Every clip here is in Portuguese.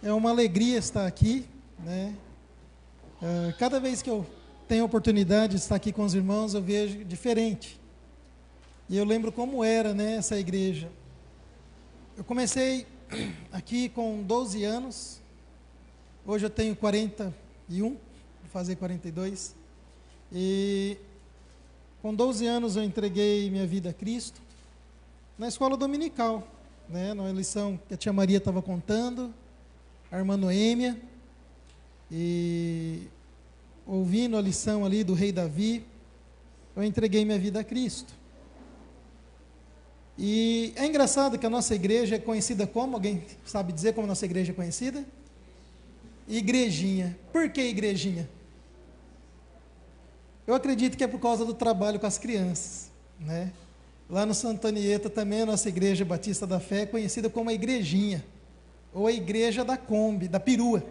É uma alegria estar aqui, né? Cada vez que eu tenho a oportunidade de estar aqui com os irmãos, eu vejo diferente. E eu lembro como era, né, essa igreja. Eu comecei aqui com 12 anos, hoje eu tenho 41, vou fazer 42. E com 12 anos eu entreguei minha vida a Cristo na escola dominical, né, na lição que a tia Maria estava contando, a irmã Noêmia, e ouvindo a lição ali do rei Davi, eu entreguei minha vida a Cristo. E é engraçado que a nossa igreja é conhecida como, alguém sabe dizer como a nossa igreja é conhecida? Igrejinha. Por que igrejinha? Eu acredito que é por causa do trabalho com as crianças, né? Lá no Santa Anieta também a nossa igreja Batista da Fé é conhecida como a igrejinha, ou a igreja da Kombi, da perua.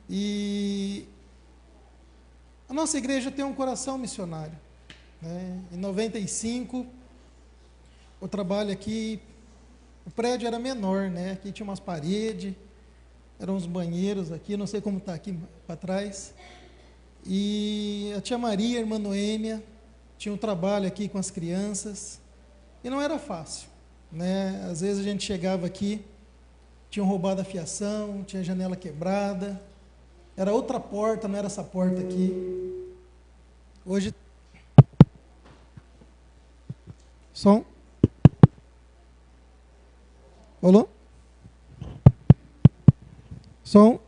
E a nossa igreja tem um coração missionário, né? Em 95, o trabalho aqui, o prédio era menor, né? Aqui tinha umas paredes, eram uns banheiros aqui, não sei como está aqui para trás. E a tia Maria, a irmã Noêmia, tinha um trabalho aqui com as crianças, e não era fácil, né? Às vezes a gente chegava aqui, tinham roubado a fiação, tinha janela quebrada, era outra porta, não era essa porta aqui. Hoje, som, alô? Som,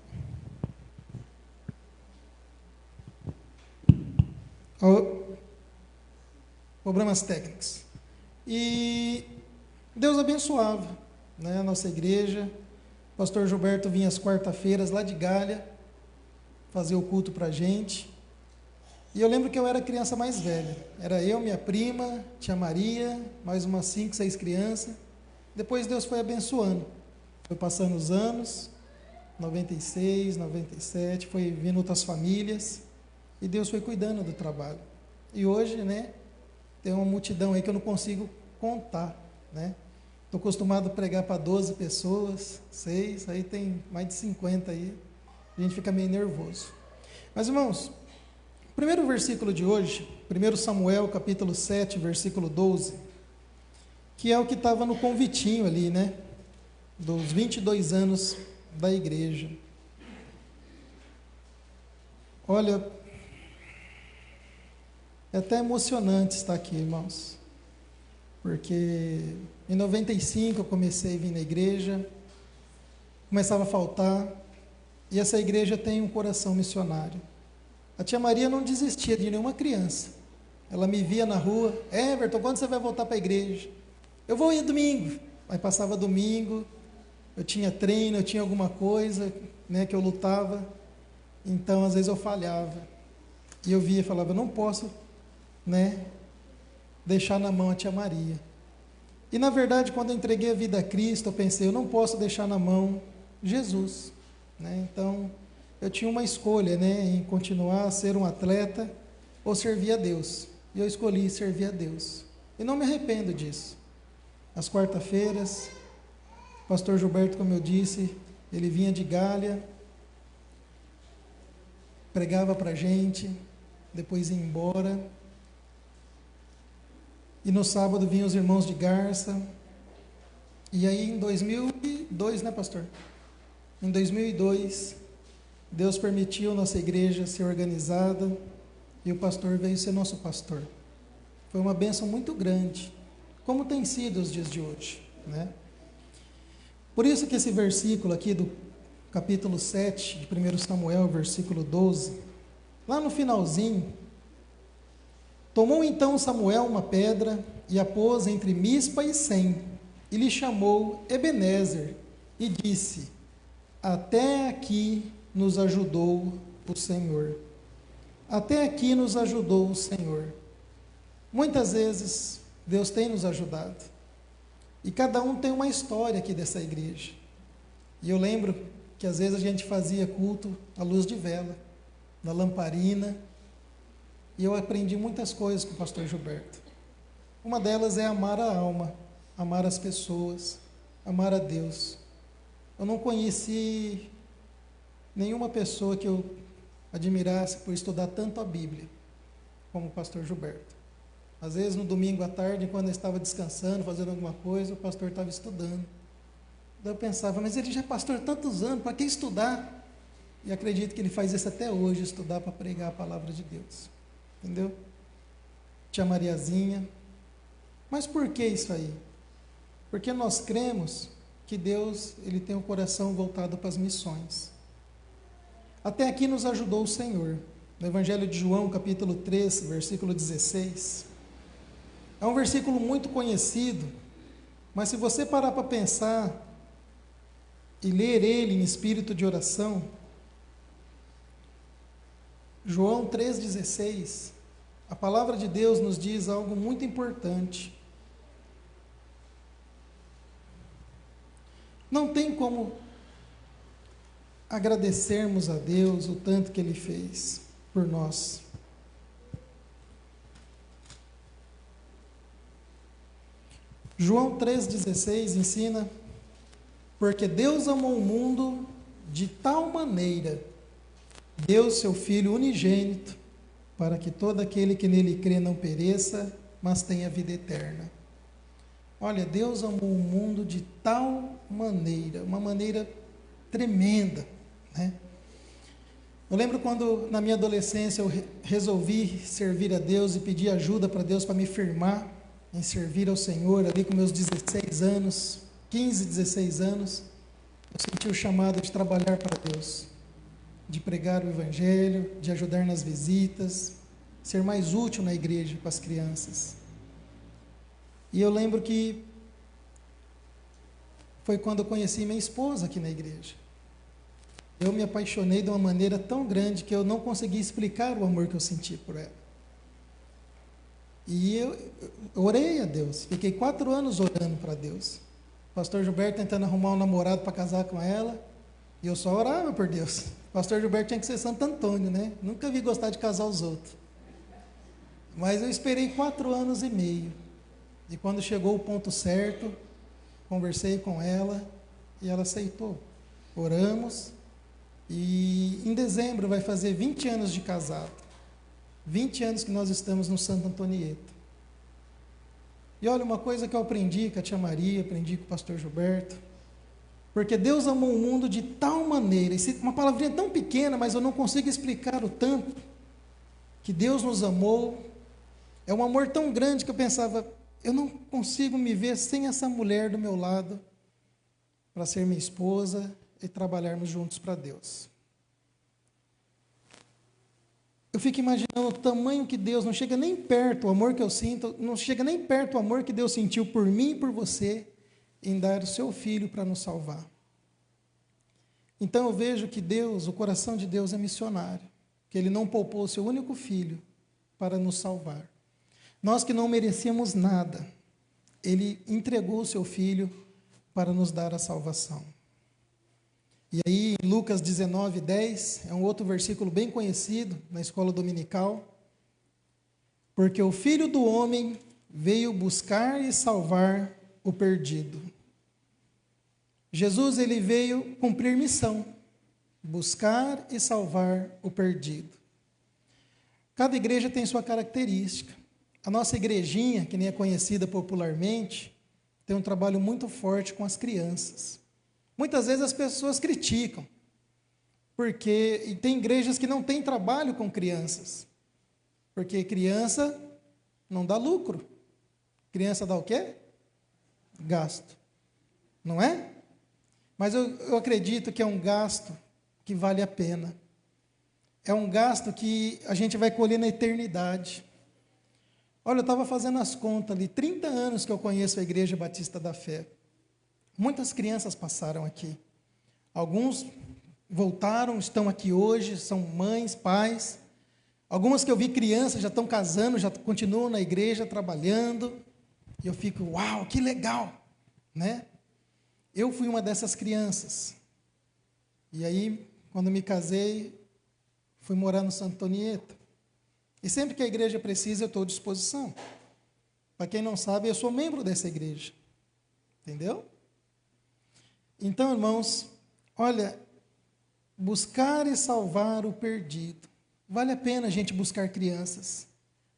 alô? Problemas técnicos. E Deus abençoava, né, a nossa igreja. O pastor Gilberto vinha às quarta-feiras lá de Galha fazer o culto para a gente. E eu lembro que eu era a criança mais velha. Era eu, minha prima, tia Maria, mais umas 5, 6 crianças. Depois Deus foi abençoando. Foi passando os anos, 96, 97, foi vindo outras famílias. E Deus foi cuidando do trabalho. E hoje, né, tem uma multidão aí que eu não consigo contar, né? Estou acostumado a pregar para 12 pessoas, 6, aí tem mais de 50 aí. A gente fica meio nervoso. Mas, irmãos, o primeiro versículo de hoje, 1 Samuel, capítulo 7, versículo 12, que é o que estava no convitinho ali, né? Dos 22 anos da igreja. Olha, é até emocionante estar aqui, irmãos, porque em 95 eu comecei a vir na igreja, começava a faltar, e essa igreja tem um coração missionário. A tia Maria não desistia de nenhuma criança, ela me via na rua: Everton, quando você vai voltar para a igreja? Eu vou ir domingo. Aí passava domingo, eu tinha treino, eu tinha alguma coisa, né, que eu lutava, então às vezes eu falhava, e eu via e falava: eu não posso, né, deixar na mão a tia Maria. E na verdade, quando eu entreguei a vida a Cristo, eu pensei: eu não posso deixar na mão Jesus, né? Então eu tinha uma escolha, né, em continuar a ser um atleta ou servir a Deus, e eu escolhi servir a Deus, e não me arrependo disso. Às quarta-feiras, o pastor Gilberto, como eu disse, ele vinha de Galha, pregava para a gente, depois ia embora. E no sábado vinham os irmãos de Garça. E aí em 2002, né, pastor? Em 2002, Deus permitiu nossa igreja ser organizada e o pastor veio ser nosso pastor. Foi uma bênção muito grande, como tem sido os dias de hoje, né? Por isso que esse versículo aqui do capítulo 7 de 1 Samuel, versículo 12, lá no finalzinho: tomou então Samuel uma pedra e a pôs entre Mispa e Sem, e lhe chamou Ebenezer, e disse: até aqui nos ajudou o Senhor. Até aqui nos ajudou o Senhor. Muitas vezes Deus tem nos ajudado, e cada um tem uma história aqui dessa igreja. E eu lembro que às vezes a gente fazia culto à luz de vela, na lamparina, e eu aprendi muitas coisas com o pastor Gilberto. Uma delas é amar a alma, amar as pessoas, amar a Deus. eu não conheci nenhuma pessoa que eu admirasse por estudar tanto a Bíblia como o pastor Gilberto. Às vezes no domingo à tarde, quando eu estava descansando, fazendo alguma coisa, o pastor estava estudando. Daí eu pensava, mas ele já é pastor há tantos anos, para que estudar? E acredito que ele faz isso até hoje, estudar para pregar a palavra de Deus. Entendeu? Tia Mariazinha. Mas por que isso aí? Porque nós cremos que Deus, ele tem o coração voltado para as missões. Até aqui nos ajudou o Senhor. No Evangelho de João, capítulo 3, versículo 16. É um versículo muito conhecido, mas se você parar para pensar e ler ele em espírito de oração, João 3,16, a palavra de Deus nos diz algo muito importante. Não tem como agradecermos a Deus o tanto que Ele fez por nós. João 3,16 ensina: porque Deus amou o mundo de tal maneira, deu seu Filho unigênito, para que todo aquele que nele crê não pereça, mas tenha vida eterna. Olha, Deus amou o mundo de tal maneira, uma maneira tremenda, né? Eu lembro quando na minha adolescência eu resolvi servir a Deus e pedir ajuda para Deus para me firmar em servir ao Senhor, ali com meus 16 anos, 15, 16 anos, eu senti o chamado de trabalhar para Deus, de pregar o Evangelho, de ajudar nas visitas, ser mais útil na igreja para as crianças. E eu lembro que foi quando eu conheci minha esposa aqui na igreja. Eu me apaixonei de uma maneira tão grande que eu não consegui explicar o amor que eu senti por ela. E eu orei a Deus, fiquei 4 anos orando para Deus. O pastor Gilberto tentando arrumar um namorado para casar com ela, e eu só orava por Deus. O pastor Gilberto tinha que ser Santo Antônio, né? Nunca vi gostar de casar os outros. Mas eu esperei 4 anos e meio. E quando chegou o ponto certo, conversei com ela e ela aceitou. Oramos e em dezembro vai fazer 20 anos de casado. 20 anos que nós estamos no Santo Antonieta. E olha, uma coisa que eu aprendi com a tia Maria, aprendi com o pastor Gilberto, porque Deus amou o mundo de tal maneira, uma palavrinha tão pequena, mas eu não consigo explicar o tanto que Deus nos amou. É um amor tão grande que eu pensava, eu não consigo me ver sem essa mulher do meu lado para ser minha esposa e trabalharmos juntos para Deus. Eu fico imaginando o tamanho que Deus, não chega nem perto, o amor que eu sinto, não chega nem perto o amor que Deus sentiu por mim e por você, em dar o seu Filho para nos salvar. Então eu vejo que Deus, o coração de Deus é missionário, que Ele não poupou o seu único Filho para nos salvar. Nós que não merecíamos nada, Ele entregou o seu Filho para nos dar a salvação. E aí, em Lucas 19:10, é um outro versículo bem conhecido na escola dominical. Porque o Filho do Homem veio buscar e salvar o perdido. Jesus, ele veio cumprir missão, buscar e salvar o perdido. Cada igreja tem sua característica. A nossa igrejinha, que nem é conhecida popularmente, tem um trabalho muito forte com as crianças. Muitas vezes as pessoas criticam, porque tem igrejas que não têm trabalho com crianças, porque criança não dá lucro. Criança dá o quê? Gasto. Não é? Mas eu acredito que é um gasto que vale a pena. É um gasto que a gente vai colher na eternidade. Olha, eu estava fazendo as contas ali, 30 anos que eu conheço a Igreja Batista da Fé. Muitas crianças passaram aqui. Alguns voltaram, estão aqui hoje, são mães, pais. Algumas que eu vi crianças já estão casando, já continuam na igreja trabalhando. E eu fico, uau, que legal, né? Eu fui uma dessas crianças. E aí, quando me casei, fui morar no Santo Antonieta. E sempre que a igreja precisa, eu estou à disposição. Para quem não sabe, eu sou membro dessa igreja. Entendeu? Então, irmãos, olha, buscar e salvar o perdido. Vale a pena a gente buscar crianças.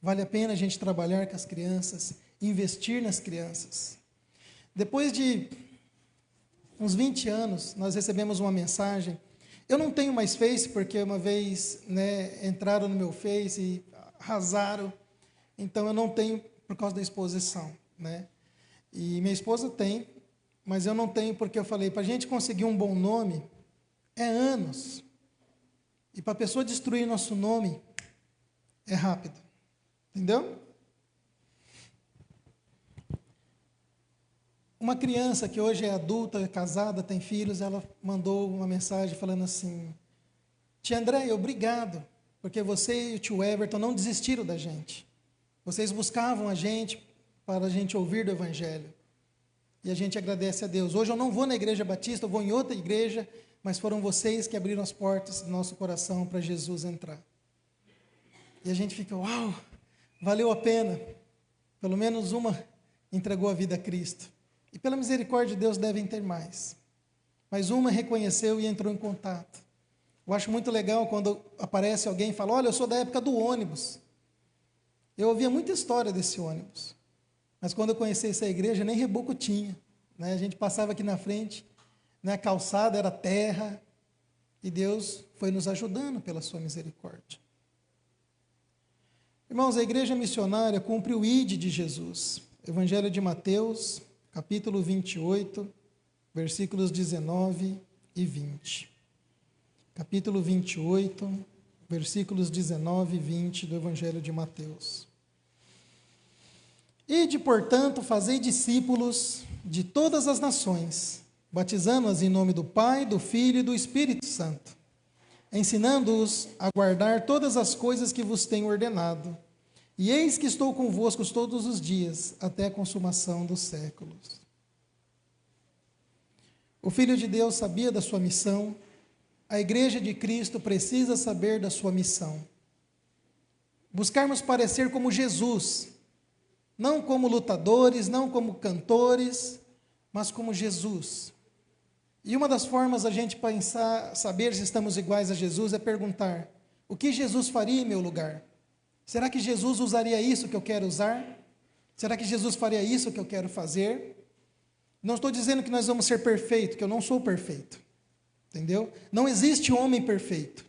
Vale a pena a gente trabalhar com as crianças, investir nas crianças. Depois de uns 20 anos, nós recebemos uma mensagem. Eu não tenho mais Face, porque uma vez, entraram no meu Face e arrasaram. Então, eu não tenho por causa da exposição, E minha esposa tem, mas eu não tenho porque eu falei, para a gente conseguir um bom nome, é anos. E para a pessoa destruir nosso nome, é rápido. Entendeu? Uma criança que hoje é adulta, é casada, tem filhos, ela mandou uma mensagem falando assim, tia Andréia, obrigado, porque você e o tio Everton não desistiram da gente. Vocês buscavam a gente para a gente ouvir do Evangelho. E a gente agradece a Deus. Hoje eu não vou na igreja batista, eu vou em outra igreja, mas foram vocês que abriram as portas do nosso coração para Jesus entrar. E a gente fica, uau, valeu a pena. Pelo menos uma entregou a vida a Cristo. E pela misericórdia de Deus devem ter mais. Mas uma reconheceu e entrou em contato. Eu acho muito legal quando aparece alguém e fala, olha, eu sou da época do ônibus. Eu ouvia muita história desse ônibus. Mas quando eu conheci essa igreja, nem reboco tinha. A gente passava aqui na frente, a calçada era terra, e Deus foi nos ajudando pela sua misericórdia. Irmãos, a igreja missionária cumpre o ID de Jesus. Evangelho de Mateus, capítulo 28, versículos 19 e 20. Capítulo 28, versículos 19 e 20 do Evangelho de Mateus. Ide, portanto, fazei discípulos de todas as nações, batizando-as em nome do Pai, do Filho e do Espírito Santo, ensinando-os a guardar todas as coisas que vos tenho ordenado. E eis que estou convosco todos os dias, até a consumação dos séculos. O Filho de Deus sabia da sua missão, a Igreja de Cristo precisa saber da sua missão. Buscarmos parecer como Jesus, não como lutadores, não como cantores, mas como Jesus. E uma das formas a gente pensar, saber se estamos iguais a Jesus é perguntar, o que Jesus faria em meu lugar? Será que Jesus usaria isso que eu quero usar? Será que Jesus faria isso que eu quero fazer? Não estou dizendo que nós vamos ser perfeitos, que eu não sou perfeito. Entendeu? Não existe homem perfeito.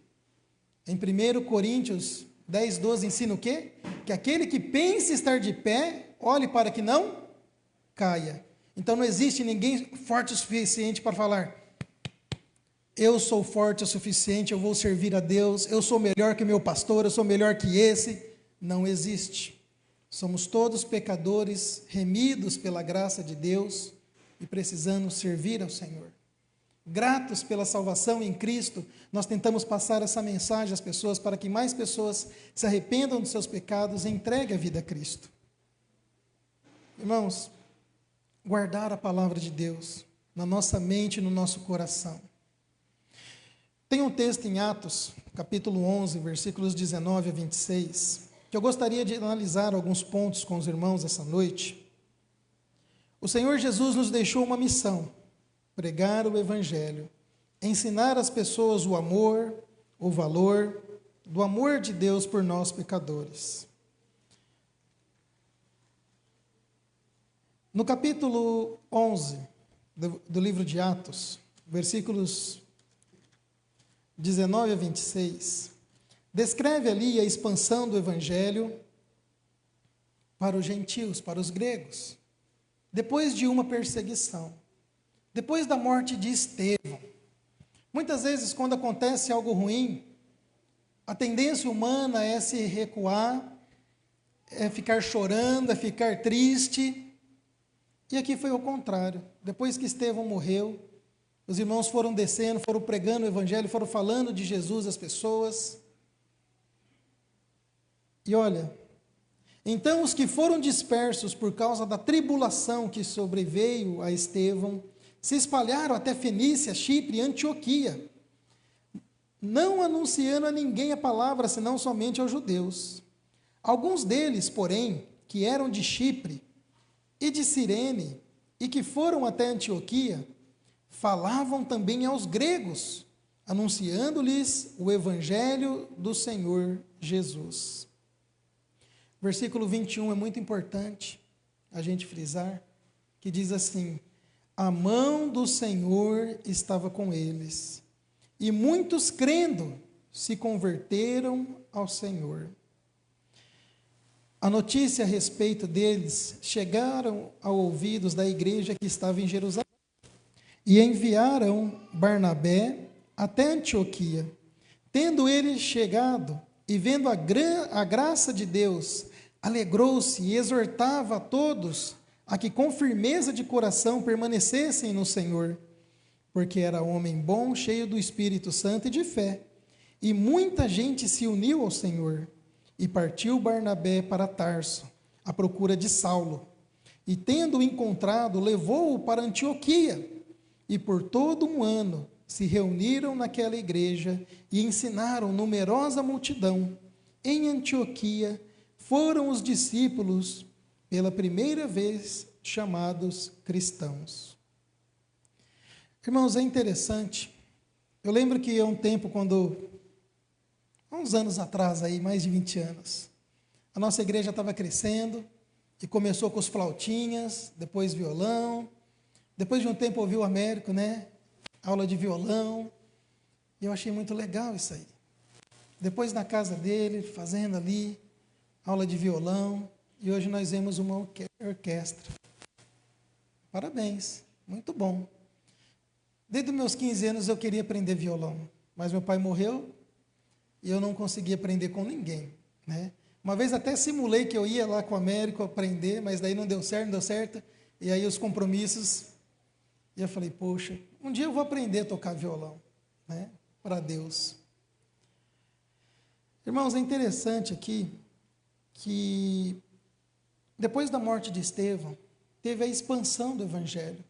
Em 1 Coríntios 10, 12 ensina o quê? Que aquele que pensa estar de pé, olhe para que não caia. Então não existe ninguém forte o suficiente para falar, eu sou forte o suficiente, eu vou servir a Deus, eu sou melhor que meu pastor, eu sou melhor que esse. Não existe. Somos todos pecadores, remidos pela graça de Deus e precisando servir ao Senhor. Gratos pela salvação em Cristo, nós tentamos passar essa mensagem às pessoas para que mais pessoas se arrependam dos seus pecados e entreguem a vida a Cristo. Irmãos, guardar a palavra de Deus na nossa mente e no nosso coração. Tem um texto em Atos, capítulo 11, versículos 19 a 26, que eu gostaria de analisar alguns pontos com os irmãos essa noite. O Senhor Jesus nos deixou uma missão: pregar o Evangelho, ensinar às pessoas o amor, o valor do amor de Deus por nós pecadores. No capítulo 11 do livro de Atos, versículos 19 a 26, descreve ali a expansão do Evangelho para os gentios, para os gregos, depois de uma perseguição. Depois da morte de Estevão, muitas vezes quando acontece algo ruim, a tendência humana é se recuar, é ficar chorando, é ficar triste. E aqui foi o contrário. Depois que Estevão morreu, os irmãos foram descendo, foram pregando o Evangelho, foram falando de Jesus às pessoas. E olha, então os que foram dispersos por causa da tribulação que sobreveio a Estevão, se espalharam até Fenícia, Chipre e Antioquia, não anunciando a ninguém a palavra, senão somente aos judeus. Alguns deles, porém, que eram de Chipre e de Cirene, e que foram até Antioquia, falavam também aos gregos, anunciando-lhes o evangelho do Senhor Jesus. Versículo 21 é muito importante a gente frisar, que diz assim: a mão do Senhor estava com eles, e muitos crendo se converteram ao Senhor. A notícia a respeito deles chegaram aos ouvidos da igreja que estava em Jerusalém, e enviaram Barnabé até Antioquia. Tendo ele chegado e vendo a graça de Deus, alegrou-se e exortava a todos a que com firmeza de coração permanecessem no Senhor, porque era homem bom, cheio do Espírito Santo e de fé. E muita gente se uniu ao Senhor. E partiu Barnabé para Tarso, à procura de Saulo. E tendo-o encontrado, levou-o para Antioquia. E por todo um ano se reuniram naquela igreja e ensinaram numerosa multidão. Em Antioquia foram os discípulos, pela primeira vez, chamados cristãos. Irmãos, é interessante. Eu lembro que há um tempo, há uns anos atrás, aí, mais de 20 anos, a nossa igreja estava crescendo e começou com os flautinhas, depois violão. Depois de um tempo ouviu o Américo, né? Aula de violão. E eu achei muito legal isso aí. Depois na casa dele, fazendo ali, aula de violão. E hoje nós vemos uma orquestra. Parabéns, muito bom. Desde os meus 15 anos eu queria aprender violão, mas meu pai morreu e eu não consegui aprender com ninguém, né? Uma vez até simulei que eu ia lá com o Américo aprender, mas daí não deu certo, e aí os compromissos, e eu falei, poxa, um dia eu vou aprender a tocar violão, né? Para Deus. Irmãos, é interessante aqui que depois da morte de Estevão, teve a expansão do Evangelho.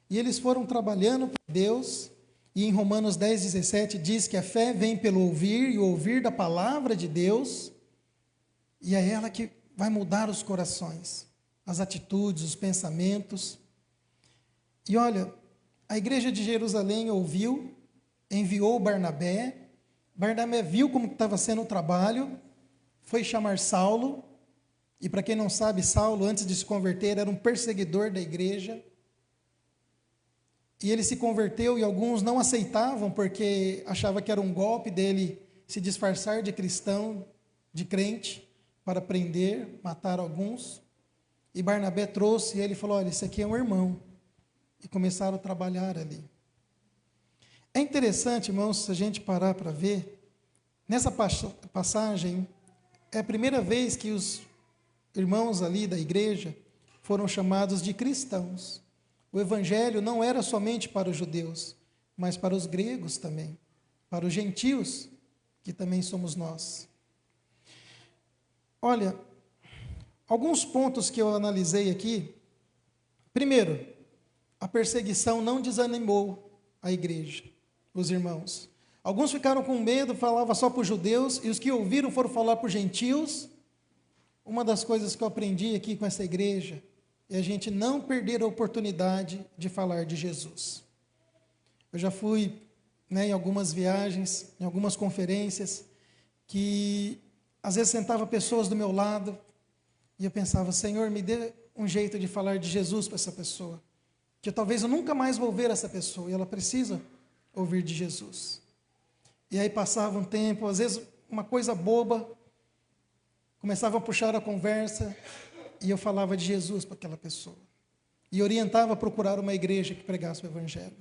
E eles foram trabalhando para Deus, e em Romanos 10:17 diz que a fé vem pelo ouvir, e o ouvir da palavra de Deus, e é ela que vai mudar os corações, as atitudes, os pensamentos. E olha, a igreja de Jerusalém ouviu, enviou Barnabé viu como estava sendo o trabalho, foi chamar Saulo, e para quem não sabe, Saulo, antes de se converter, era um perseguidor da igreja. E ele se converteu e alguns não aceitavam porque achavam que era um golpe dele se disfarçar de cristão, de crente, para prender, matar alguns. E Barnabé trouxe e ele falou, olha, esse aqui é um irmão. E começaram a trabalhar ali. É interessante, irmãos, se a gente parar para ver, nessa passagem, é a primeira vez que os irmãos ali da igreja foram chamados de cristãos. O evangelho não era somente para os judeus, mas para os gregos também, para os gentios, que também somos nós. Olha, alguns pontos que eu analisei aqui. Primeiro, a perseguição não desanimou a igreja, os irmãos. Alguns ficaram com medo, falavam só para os judeus, e os que ouviram foram falar para os gentios. Uma das coisas que eu aprendi aqui com essa igreja é a gente não perder a oportunidade de falar de Jesus. Eu já fui, em algumas viagens, em algumas conferências, que às vezes sentava pessoas do meu lado, e eu pensava, Senhor, me dê um jeito de falar de Jesus para essa pessoa, que talvez eu nunca mais vou ver essa pessoa, e ela precisa ouvir de Jesus. E aí passava um tempo, às vezes uma coisa boba, começava a puxar a conversa, e eu falava de Jesus para aquela pessoa. E orientava a procurar uma igreja que pregasse o Evangelho.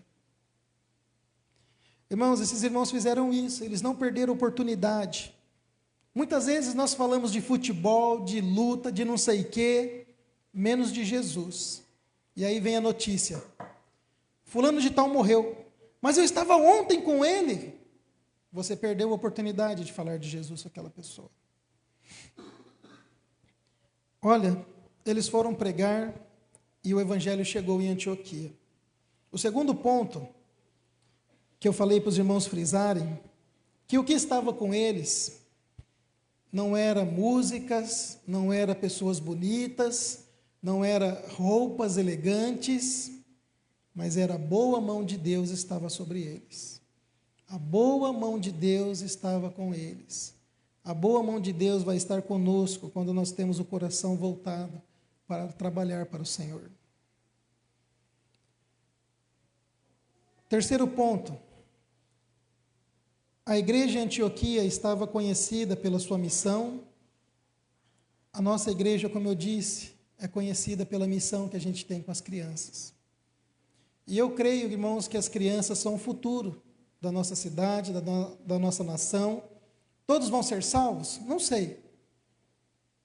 Irmãos, esses irmãos fizeram isso, eles não perderam a oportunidade. Muitas vezes nós falamos de futebol, de luta, de não sei o quê, menos de Jesus. E aí vem a notícia. Fulano de tal morreu, mas eu estava ontem com ele. Você perdeu a oportunidade de falar de Jesus para aquela pessoa. Olha, eles foram pregar e o evangelho chegou em Antioquia. O segundo ponto que eu falei para os irmãos frisarem, que o que estava com eles não era músicas, não era pessoas bonitas, não era roupas elegantes, mas era a boa mão de Deus estava sobre eles. A boa mão de Deus estava com eles. A boa mão de Deus vai estar conosco quando nós temos o coração voltado para trabalhar para o Senhor. Terceiro ponto. A igreja em Antioquia estava conhecida pela sua missão. A nossa igreja, como eu disse, é conhecida pela missão que a gente tem com as crianças. E eu creio, irmãos, que as crianças são o futuro da nossa cidade, da nossa nação. Todos vão ser salvos? Não sei.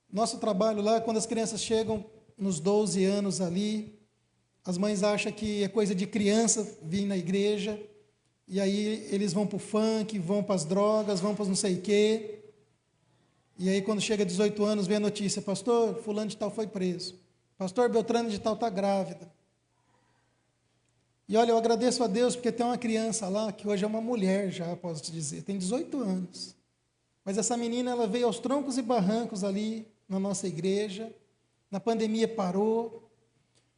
Nosso trabalho lá, quando as crianças chegam nos 12 anos ali, as mães acham que é coisa de criança vir na igreja, e aí eles vão para o funk, vão para as drogas, vão para não sei o quê. E aí quando chega a 18 anos, vem a notícia: pastor, fulano de tal foi preso. Pastor, Beltrano de tal está grávida. E olha, eu agradeço a Deus porque tem uma criança lá, que hoje é uma mulher já, posso te dizer, tem 18 anos. Mas essa menina, ela veio aos troncos e barrancos ali na nossa igreja. Na pandemia parou,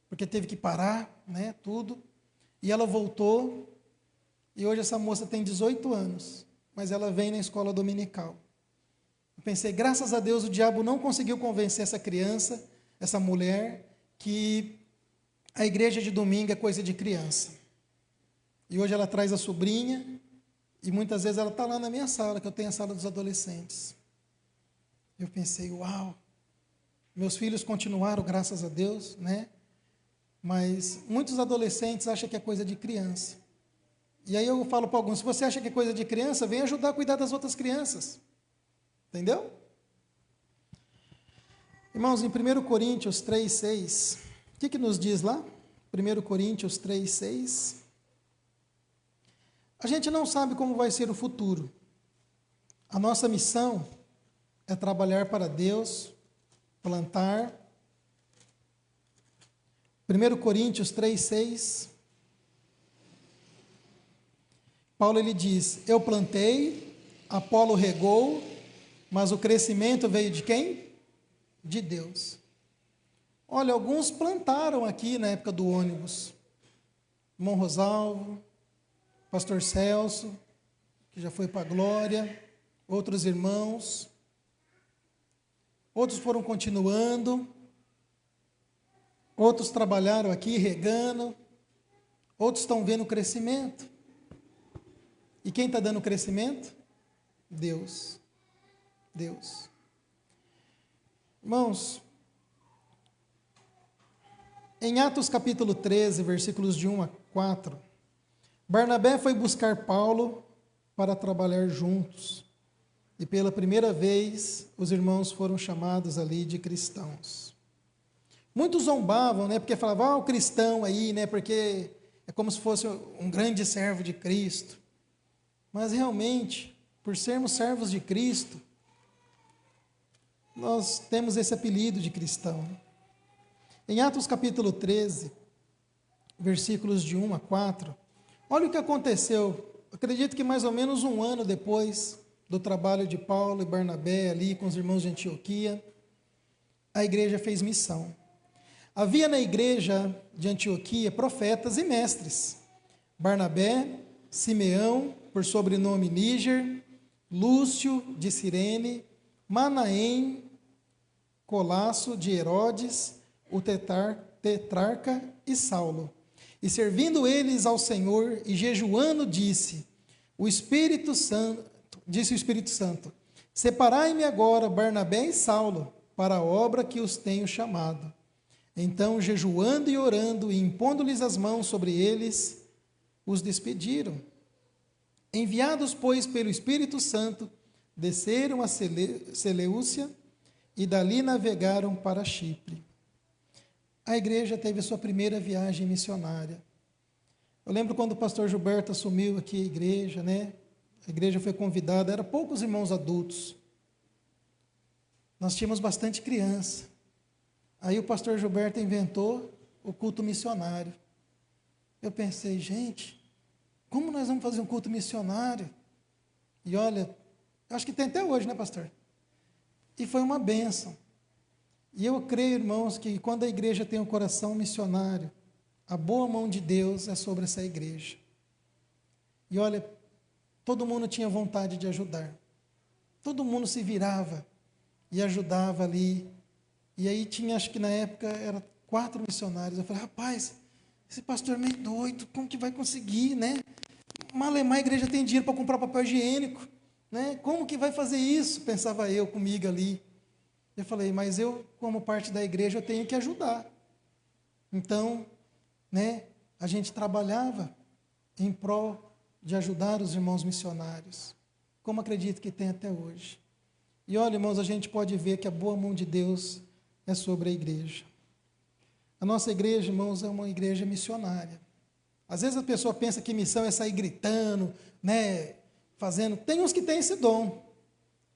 porque teve que parar, né, tudo. E ela voltou, e hoje essa moça tem 18 anos, mas ela vem na escola dominical. Eu pensei, graças a Deus o diabo não conseguiu convencer essa criança, essa mulher, que a igreja de domingo é coisa de criança. E hoje ela traz a sobrinha, e muitas vezes ela está lá na minha sala, que eu tenho a sala dos adolescentes. Eu pensei, uau, meus filhos continuaram, graças a Deus, né? Mas muitos adolescentes acham que é coisa de criança. E aí eu falo para alguns, se você acha que é coisa de criança, vem ajudar a cuidar das outras crianças. Entendeu? Irmãos, em 1 Coríntios 3:6, o que nos diz lá? 1 Coríntios 3:6. A gente não sabe como vai ser o futuro. A nossa missão é trabalhar para Deus, plantar. 1 Coríntios 3:6. Paulo ele diz: eu plantei, Apolo regou, mas o crescimento veio de quem? De Deus. Olha, alguns plantaram aqui na época do ônibus. Irmão Rosalvo, pastor Celso, que já foi para a glória, outros irmãos. Outros foram continuando, outros trabalharam aqui regando, outros estão vendo o crescimento. E quem está dando o crescimento? Deus. Deus. Irmãos, em Atos capítulo 13, versículos de 1 a 4, Barnabé foi buscar Paulo para trabalhar juntos. E pela primeira vez, os irmãos foram chamados ali de cristãos. Muitos zombavam, né? Porque falavam, o cristão aí, né? Porque é como se fosse um grande servo de Cristo. Mas realmente, por sermos servos de Cristo, nós temos esse apelido de cristão. Em Atos capítulo 13, versículos de 1 a 4, olha o que aconteceu. Acredito que mais ou menos um ano depois do trabalho de Paulo e Barnabé ali com os irmãos de Antioquia, a igreja fez missão. Havia na igreja de Antioquia profetas e mestres: Barnabé, Simeão, por sobrenome Níger, Lúcio de Cirene, Manaém, Colasso de Herodes, o tetrarca e Saulo. E servindo eles ao Senhor e jejuando, disse o Espírito Santo, separai-me agora Barnabé e Saulo para a obra que os tenho chamado. Então, jejuando e orando e impondo-lhes as mãos sobre eles, os despediram. Enviados, pois, pelo Espírito Santo, desceram a Seleucia e dali navegaram para Chipre. A igreja teve a sua primeira viagem missionária. Eu lembro quando o pastor Gilberto assumiu aqui a igreja, né? A igreja foi convidada, eram poucos irmãos adultos. Nós tínhamos bastante criança. Aí o pastor Gilberto inventou o culto missionário. Eu pensei, gente, como nós vamos fazer um culto missionário? E olha, acho que tem até hoje, né, pastor? E foi uma bênção. E eu creio, irmãos, que quando a igreja tem um coração missionário, a boa mão de Deus é sobre essa igreja. E olha, todo mundo tinha vontade de ajudar. Todo mundo se virava e ajudava ali. E aí tinha, acho que na época, era 4 missionários. Eu falei, rapaz, esse pastor é meio doido, como que vai conseguir, né? Malemar, a igreja tem dinheiro para comprar papel higiênico, né? Como que vai fazer isso? Pensava eu comigo ali. Eu falei, mas eu, como parte da igreja, eu tenho que ajudar. Então, né, a gente trabalhava em prol de ajudar os irmãos missionários, como acredito que tem até hoje. E olha, irmãos, a gente pode ver que a boa mão de Deus é sobre a igreja. A nossa igreja, irmãos, é uma igreja missionária. Às vezes a pessoa pensa que missão é sair gritando, né, fazendo. Tem uns que têm esse dom.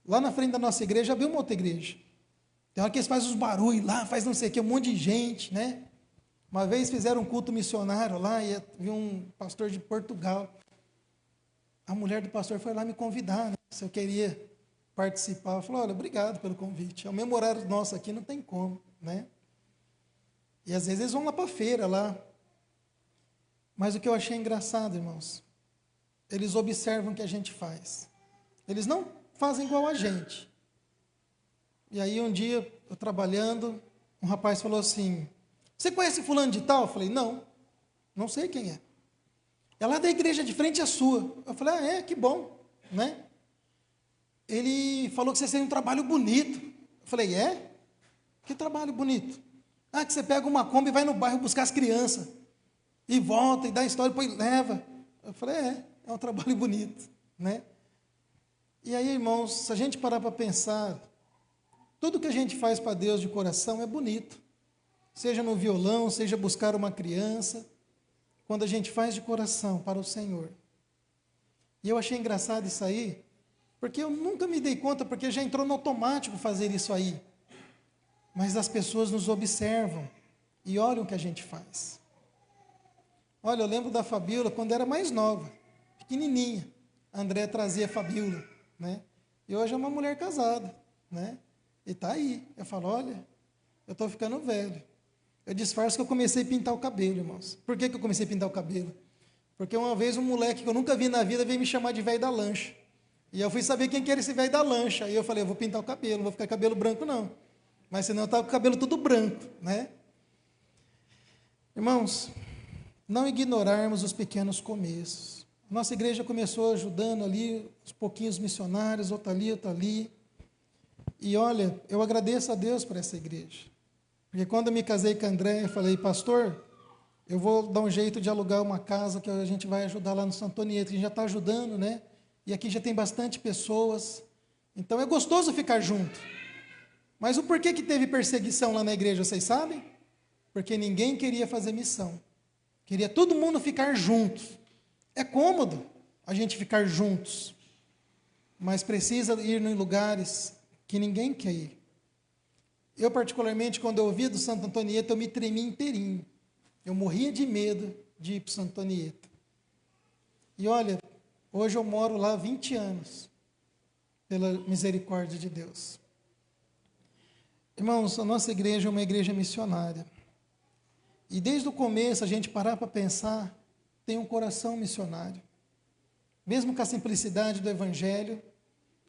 Lá na frente da nossa igreja, abriu uma outra igreja. Tem hora que eles fazem os barulhos lá, faz não sei o que, um monte de gente, né? Uma vez fizeram um culto missionário lá, e vi um pastor de Portugal. A mulher do pastor foi lá me convidar, né, se eu queria participar. Eu falei, olha, obrigado pelo convite. É o mesmo horário nosso aqui, não tem como, né? E às vezes eles vão lá para a feira, lá. Mas o que eu achei engraçado, irmãos, eles observam o que a gente faz. Eles não fazem igual a gente. E aí um dia, eu trabalhando, um rapaz falou assim, você conhece fulano de tal? Eu falei, não, não sei quem é. É lá da igreja de frente à sua. Eu falei, ah, é, que bom, né? Ele falou que você fez um trabalho bonito. Eu falei, é? Que trabalho bonito? Ah, que você pega uma Kombi e vai no bairro buscar as crianças. E volta, e dá história, depois leva. Eu falei, é um trabalho bonito, né? E aí, irmãos, se a gente parar para pensar, tudo que a gente faz para Deus de coração é bonito. Seja no violão, seja buscar uma criança, quando a gente faz de coração para o Senhor. E eu achei engraçado isso aí, porque eu nunca me dei conta, porque já entrou no automático fazer isso aí. Mas as pessoas nos observam e olham o que a gente faz. Olha, eu lembro da Fabíola quando era mais nova, pequenininha. A André trazia a Fabíola, né? E hoje é uma mulher casada, né? E está aí. Eu falo, olha, eu estou ficando velho. Eu disfarço que eu comecei a pintar o cabelo, irmãos. Por que eu comecei a pintar o cabelo? Porque uma vez um moleque que eu nunca vi na vida veio me chamar de velho da lancha. E eu fui saber quem que era esse velho da lancha. Aí eu falei, eu vou pintar o cabelo, não vou ficar cabelo branco não. Mas senão eu estava com o cabelo tudo branco, né? Irmãos, não ignorarmos os pequenos começos. Nossa igreja começou ajudando ali, uns pouquinhos missionários, outro ali, outro ali. E olha, eu agradeço a Deus por essa igreja. Porque quando eu me casei com a André, eu falei, pastor, eu vou dar um jeito de alugar uma casa que a gente vai ajudar lá no Santo Anieto, que a gente já está ajudando, né? E aqui já tem bastante pessoas. Então é gostoso ficar junto. Mas o porquê que teve perseguição lá na igreja, vocês sabem? Porque ninguém queria fazer missão. Queria todo mundo ficar juntos. É cômodo a gente ficar juntos. Mas precisa ir em lugares que ninguém quer ir. Eu, particularmente, quando eu ouvi do Santo Antonieta, eu me tremi inteirinho. Eu morria de medo de ir para o Santo Antonieta. E olha, hoje eu moro lá há 20 anos, pela misericórdia de Deus. Irmãos, a nossa igreja é uma igreja missionária. E desde o começo, a gente parar para pensar, tem um coração missionário. Mesmo com a simplicidade do Evangelho,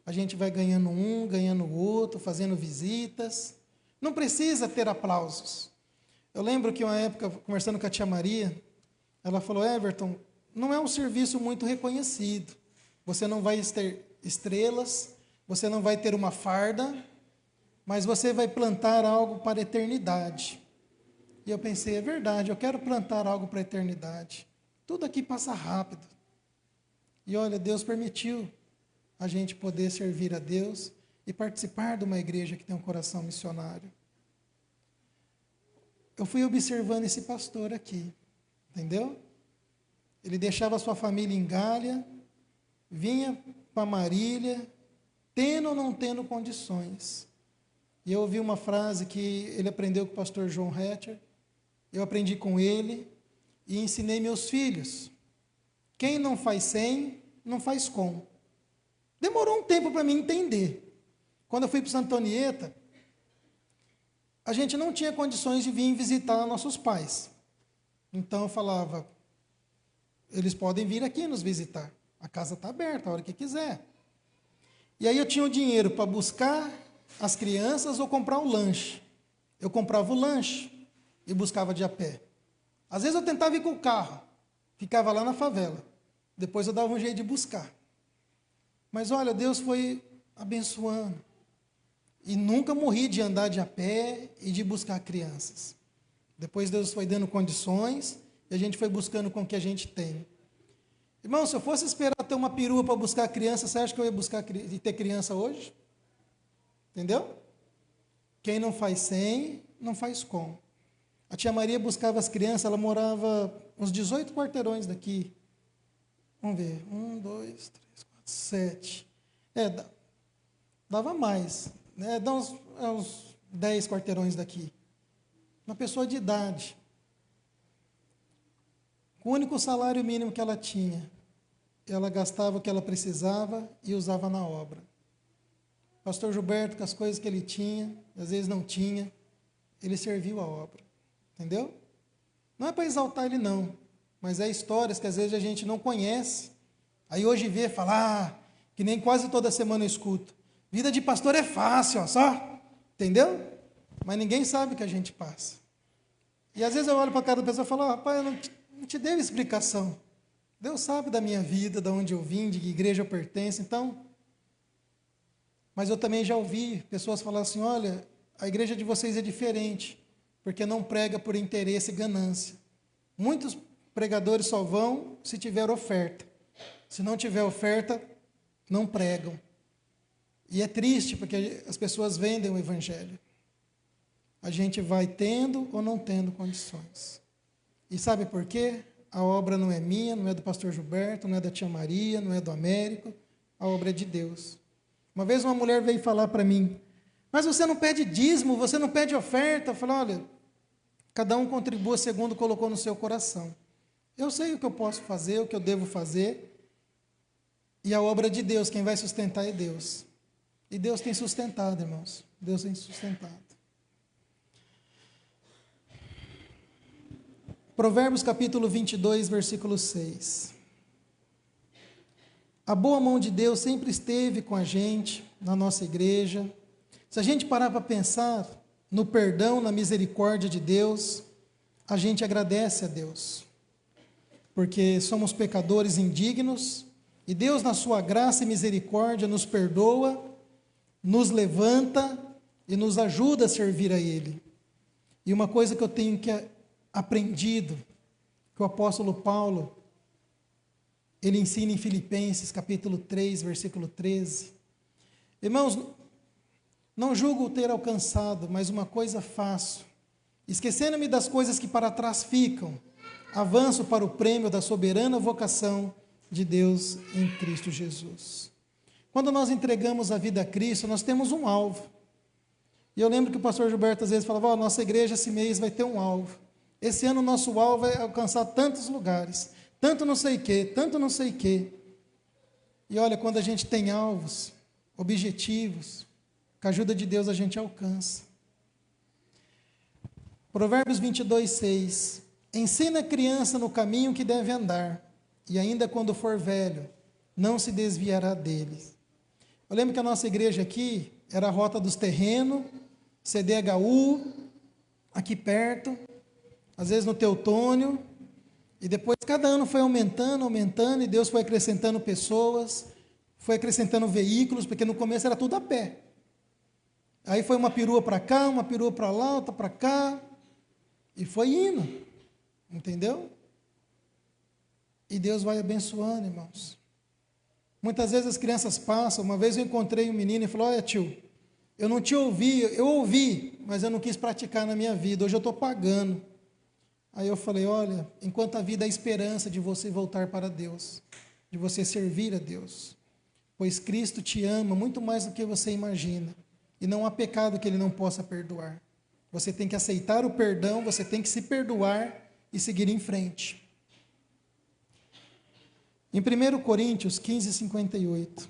a gente vai ganhando um, ganhando o outro, fazendo visitas. Não precisa ter aplausos. Eu lembro que uma época, conversando com a tia Maria, ela falou, Everton, não é um serviço muito reconhecido. Você não vai ter estrelas, você não vai ter uma farda, mas você vai plantar algo para a eternidade. E eu pensei, é verdade, eu quero plantar algo para a eternidade. Tudo aqui passa rápido. E olha, Deus permitiu a gente poder servir a Deus e participar de uma igreja que tem um coração missionário. Eu fui observando esse pastor aqui, entendeu? Ele deixava a sua família em Gália, vinha para Marília, tendo ou não tendo condições. E eu ouvi uma frase que ele aprendeu com o pastor João Hatcher, eu aprendi com ele e ensinei meus filhos. Quem não faz sem, não faz com. Demorou um tempo para mim entender. Quando eu fui para o Santo Então eu falava, eles podem vir aqui nos visitar. A casa está aberta, a hora que quiser. E aí eu tinha o dinheiro para buscar as crianças ou comprar o lanche. Eu comprava o lanche e buscava de a pé. Às vezes eu tentava ir com o carro, ficava lá na favela. Depois eu dava um jeito de buscar. Mas olha, Deus foi abençoando. E nunca morri de andar de a pé e de buscar crianças. Depois Deus foi dando condições e a gente foi buscando com o que a gente tem. Irmão, se eu fosse esperar ter uma perua para buscar criança, você acha que eu ia buscar e ter criança hoje? Entendeu? Quem não faz sem, não faz com. A tia Maria buscava as crianças, ela morava uns 18 quarteirões daqui. Vamos ver, 1, 2, 3, 4, 7. Dava mais, né? Dá uns 10 quarteirões daqui. Uma pessoa de idade. Com o único salário mínimo que ela tinha, ela gastava o que ela precisava e usava na obra. Pastor Gilberto, com as coisas que ele tinha, às vezes não tinha, ele serviu a obra. Entendeu? Não é para exaltar ele, não. Mas é histórias que às vezes a gente não conhece. Aí hoje vê falar, que nem quase toda semana eu escuto. Vida de pastor é fácil, ó, só. Entendeu? Mas ninguém sabe o que a gente passa. E às vezes eu olho para a cara da pessoa e falo, rapaz, eu não te dei explicação. Deus sabe da minha vida, de onde eu vim, de que igreja eu pertenço, então. Mas eu também já ouvi pessoas falar assim, olha, a igreja de vocês é diferente, porque não prega por interesse e ganância. Muitos pregadores só vão se tiver oferta. Se não tiver oferta, não pregam. E é triste, porque as pessoas vendem o evangelho. A gente vai tendo ou não tendo condições. E sabe por quê? A obra não é minha, não é do pastor Gilberto, não é da tia Maria, não é do Américo, a obra é de Deus. Uma vez uma mulher veio falar para mim, mas você não pede dízimo, você não pede oferta. Eu falei, olha, cada um contribua segundo colocou no seu coração. Eu sei o que eu posso fazer, o que eu devo fazer, e a obra de Deus, quem vai sustentar é Deus. E Deus tem sustentado, irmãos, Deus tem sustentado. Provérbios capítulo 22, versículo 6. A boa mão de Deus sempre esteve com a gente, na nossa igreja. Se a gente parar para pensar no perdão, na misericórdia de Deus, a gente agradece a Deus. Porque somos pecadores indignos, e Deus, na sua graça e misericórdia, nos perdoa, nos levanta e nos ajuda a servir a Ele. E uma coisa que eu tenho aprendido, que o apóstolo Paulo, ele ensina em Filipenses, capítulo 3, versículo 13. Irmãos, não julgo ter alcançado, mas uma coisa faço, esquecendo-me das coisas que para trás ficam, avanço para o prêmio da soberana vocação de Deus em Cristo Jesus. Quando nós entregamos a vida a Cristo, nós temos um alvo. E eu lembro que o pastor Gilberto às vezes falava, nossa igreja esse mês vai ter um alvo. Esse ano o nosso alvo é alcançar tantos lugares, tanto não sei o quê, tanto não sei o quê. E olha, quando a gente tem alvos, objetivos, com a ajuda de Deus a gente alcança. Provérbios 22, 6. Ensina a criança no caminho que deve andar, e ainda quando for velho, não se desviará dele. Eu lembro que a nossa igreja aqui era a Rota dos Terrenos, CDHU, aqui perto, às vezes no Teutônio, e depois cada ano foi aumentando, e Deus foi acrescentando pessoas, foi acrescentando veículos, porque no começo era tudo a pé. Aí foi uma perua para cá, uma perua para lá, outra para cá, e foi indo, entendeu? E Deus vai abençoando, irmãos. Muitas vezes as crianças passam, uma vez eu encontrei um menino e falou, olha tio, eu não te ouvi, eu ouvi, mas eu não quis praticar na minha vida, hoje eu estou pagando. Aí eu falei, olha, enquanto a vida há esperança de você voltar para Deus, de você servir a Deus, pois Cristo te ama muito mais do que você imagina, e não há pecado que Ele não possa perdoar. Você tem que aceitar o perdão, você tem que se perdoar e seguir em frente. Em 1 Coríntios 15, 58.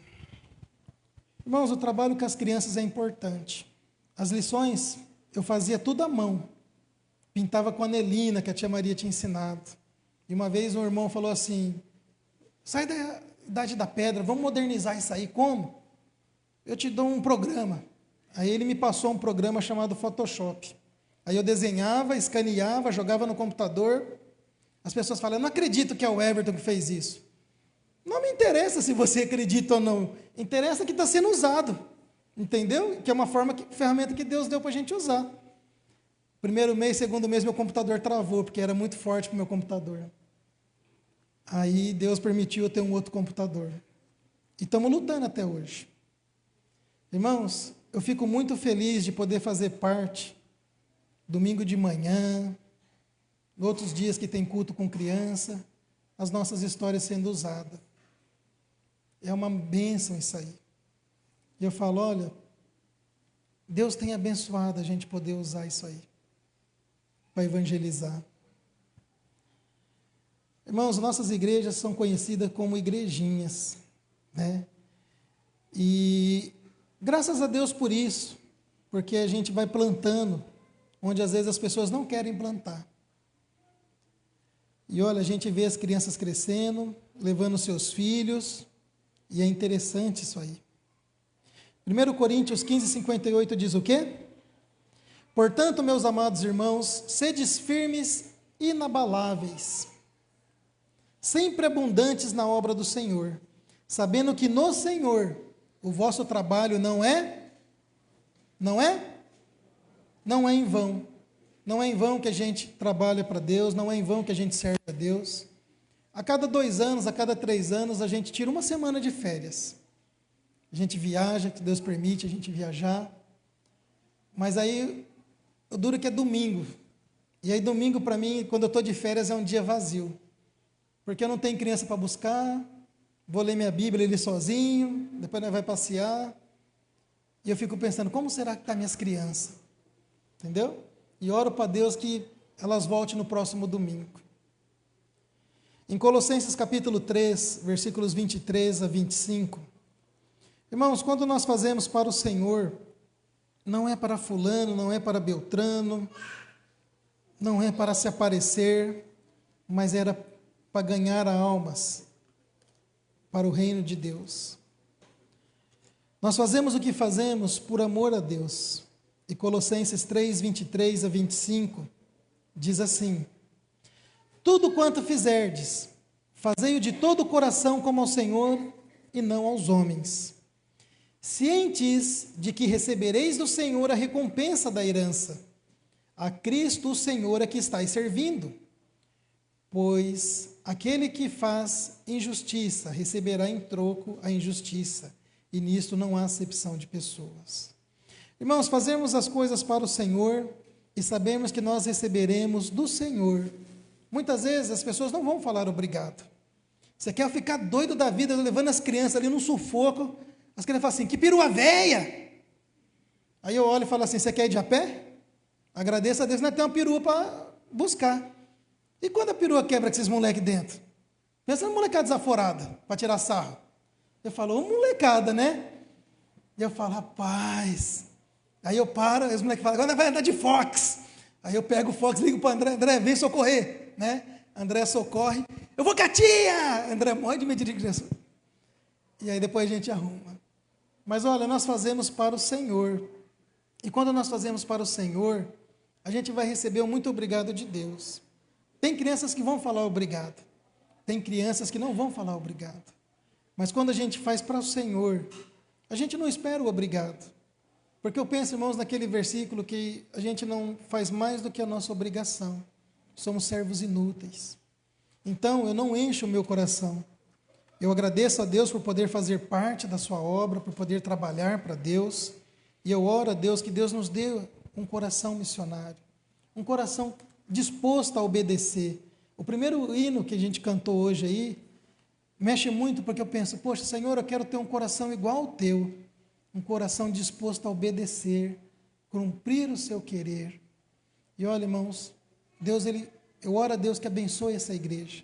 Irmãos, o trabalho com as crianças é importante. As lições eu fazia tudo à mão. pintava com anelina, que a tia Maria tinha ensinado. E uma vez um irmão falou assim, sai da idade da pedra, vamos modernizar isso aí. Como? Eu te dou um programa. Aí ele me passou um programa chamado Photoshop. Aí eu desenhava, escaneava, jogava no computador. As pessoas falam, eu não acredito que é o Everton que fez isso. Não me interessa se você acredita ou não. Interessa que está sendo usado. Entendeu? Que é uma ferramenta que Deus deu para a gente usar. Primeiro mês, segundo mês, meu computador travou, porque era muito forte para o meu computador. Aí Deus permitiu eu ter um outro computador. E estamos lutando até hoje. Irmãos, eu fico muito feliz de poder fazer parte, domingo de manhã, outros dias que tem culto com criança, as nossas histórias sendo usadas. É uma bênção isso aí. E eu falo, olha, Deus tem abençoado a gente poder usar isso aí, para evangelizar. Irmãos, nossas igrejas são conhecidas como igrejinhas, né? E graças a Deus por isso, porque a gente vai plantando, onde às vezes as pessoas não querem plantar. E olha, a gente vê as crianças crescendo, levando seus filhos, e é interessante isso aí. 1 Coríntios 15, 58 diz o quê? Portanto, meus amados irmãos, sedes firmes, inabaláveis, sempre abundantes na obra do Senhor, sabendo que no Senhor o vosso trabalho não é em vão. Não é em vão que a gente trabalha para Deus, não é em vão que a gente serve a Deus. A cada 2 anos, a cada 3 anos, a gente tira uma semana de férias. A gente viaja, que Deus permite a gente viajar. Mas aí, o duro que é domingo. E aí domingo para mim, quando eu estou de férias, é um dia vazio. Porque eu não tenho criança para buscar, vou ler minha Bíblia ali sozinho, depois nós vai passear. E eu fico pensando, como será que estão minhas crianças? Entendeu? E oro para Deus que elas voltem no próximo domingo. Em Colossenses capítulo 3, versículos 23 a 25. Irmãos, quando nós fazemos para o Senhor, não é para fulano, não é para Beltrano, não é para se aparecer, mas era para ganhar almas para o reino de Deus. Nós fazemos o que fazemos por amor a Deus. E Colossenses 3, 23 a 25, diz assim, tudo quanto fizerdes, fazei-o de todo o coração como ao Senhor e não aos homens, cientes de que recebereis do Senhor a recompensa da herança, a Cristo o Senhor a que estáis servindo, pois aquele que faz injustiça receberá em troco a injustiça, e nisto não há acepção de pessoas. Irmãos, fazemos as coisas para o Senhor e sabemos que nós receberemos do Senhor. Muitas vezes as pessoas não vão falar obrigado. Você quer ficar doido da vida, levando as crianças ali num sufoco, as crianças falam assim, que perua véia! Aí eu olho e falo assim, você quer ir de a pé? Agradeça a Deus, nós temos uma perua para buscar. E quando a perua quebra com esses moleques dentro? Pensa na molecada desaforada, para tirar sarro. Eu falo, ô molecada, né? E eu falo, rapaz... Aí eu paro, os moleques falam, agora vai andar de Fox. Aí eu pego o Fox, ligo para o André, André, vem socorrer, né? André socorre, eu vou com a tia! André morre de medo de criança. E aí depois a gente arruma. Mas olha, nós fazemos para o Senhor. E quando nós fazemos para o Senhor, a gente vai receber um muito obrigado de Deus. Tem crianças que vão falar obrigado. Tem crianças que não vão falar obrigado. Mas quando a gente faz para o Senhor, a gente não espera o obrigado. Porque eu penso, irmãos, naquele versículo que a gente não faz mais do que a nossa obrigação. Somos servos inúteis. Então, eu não encho o meu coração. Eu agradeço a Deus por poder fazer parte da sua obra, por poder trabalhar para Deus. E eu oro a Deus que Deus nos dê um coração missionário. Um coração disposto a obedecer. O primeiro hino que a gente cantou hoje aí, mexe muito porque eu penso, poxa, Senhor, eu quero ter um coração igual ao teu. Um coração disposto a obedecer, cumprir o seu querer. E olha, irmãos, Deus, eu oro a Deus que abençoe essa igreja,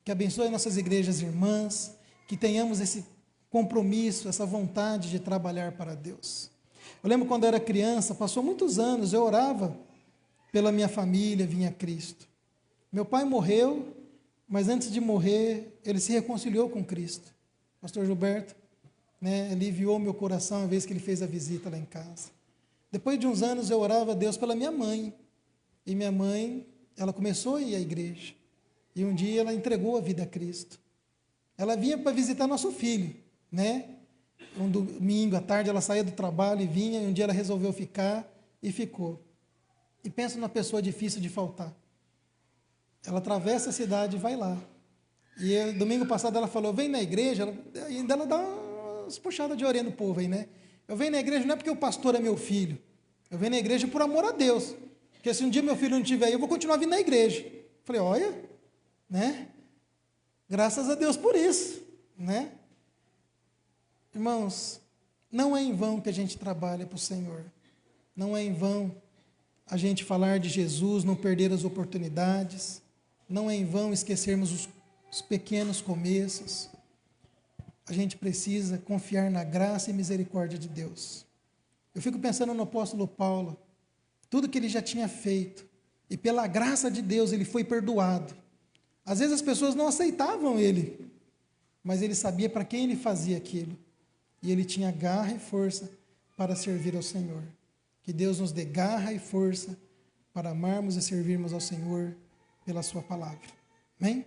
que abençoe nossas igrejas irmãs, que tenhamos esse compromisso, essa vontade de trabalhar para Deus. Eu lembro quando eu era criança, passou muitos anos, eu orava pela minha família, vim a Cristo. Meu pai morreu, mas antes de morrer, ele se reconciliou com Cristo. Pastor Gilberto, né, aliviou meu coração a vez que ele fez a visita lá em casa. Depois de uns anos, eu orava a Deus pela minha mãe. E minha mãe, ela começou a ir à igreja. E um dia ela entregou a vida a Cristo. Ela vinha para visitar nosso filho, né? Um domingo à tarde ela saía do trabalho e vinha, e um dia ela resolveu ficar e ficou. E pensa numa pessoa difícil de faltar. Ela atravessa a cidade e vai lá. E domingo passado ela falou, vem na igreja, ainda ela dá umas puxadas de orelha no povo aí, né? Eu venho na igreja não é porque o pastor é meu filho, eu venho na igreja por amor a Deus, porque se um dia meu filho não estiver aí, eu vou continuar vindo na igreja. Falei, olha, né? Graças a Deus por isso, né? Irmãos, não é em vão que a gente trabalha para o Senhor, não é em vão a gente falar de Jesus, não perder as oportunidades, não é em vão esquecermos os pequenos começos. A gente precisa confiar na graça e misericórdia de Deus. Eu fico pensando no apóstolo Paulo, tudo que ele já tinha feito, e pela graça de Deus ele foi perdoado. Às vezes as pessoas não aceitavam ele, mas ele sabia para quem ele fazia aquilo, e ele tinha garra e força para servir ao Senhor. Que Deus nos dê garra e força para amarmos e servirmos ao Senhor pela sua palavra. Amém?